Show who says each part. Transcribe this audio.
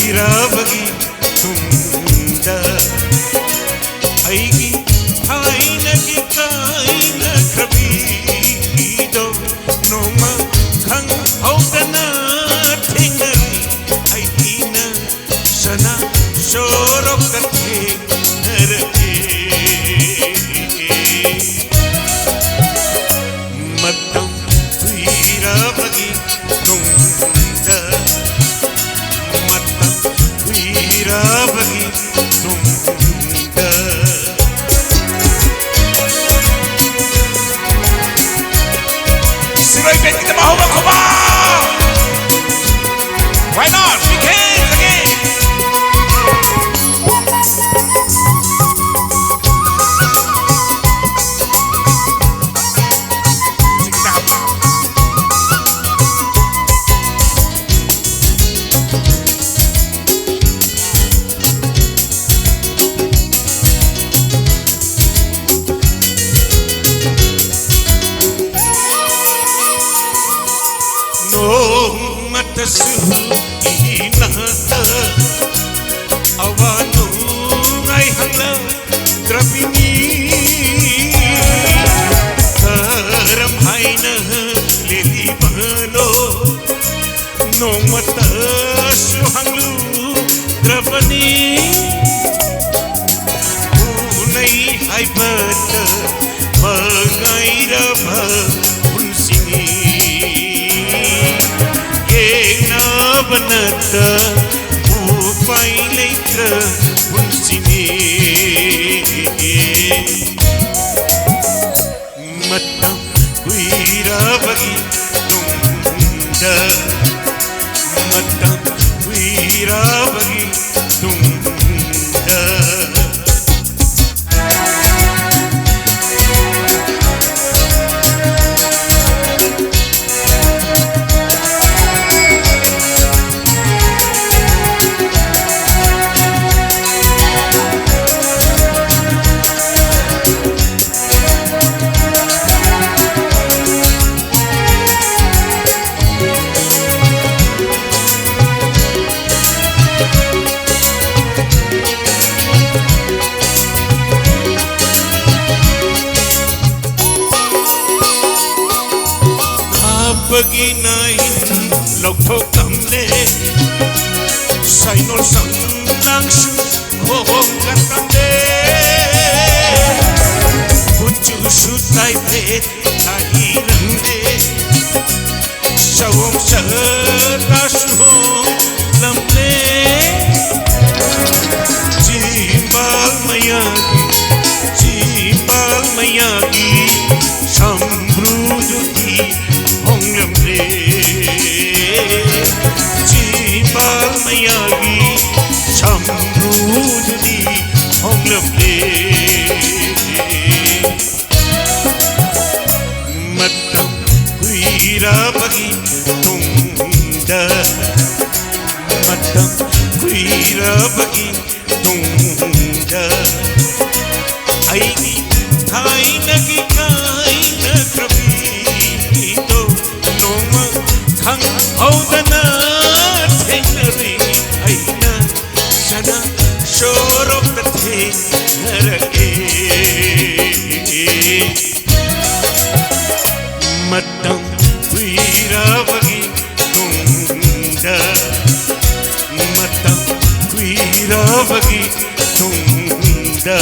Speaker 1: kuirabagi tunda aigi haina ki kaina krabido noma khang haudana thingari aigina sana sorok kathe narke matam kuirabagi tunda matam kuirabagi tunda Siroy bet kita mau bakoba Why not? We can again Matasuhu inata awanu ngai hangla drapini karam haina leli balo no matasu hanglu drapani unai haibat bagaira bha unsini Nabnata upai letra unsini matam kuirabagi tunda matam kuirabagi tunda Bagi nain lokto kamle sainol sang langsung hong katamde kucu sutai pet lahirande sawong serasuho lamle jimbal mayagi sambrududi Honglamre Jimbal mayagi samrududi Honglamre Matam kuirabagi tunda Matam kuirabagi tunda Aigi kaina ki kaina krabi Hang haudana thenari aina sana sorok kathe narake matam kuirabagi tunda matam kuirabagi tunda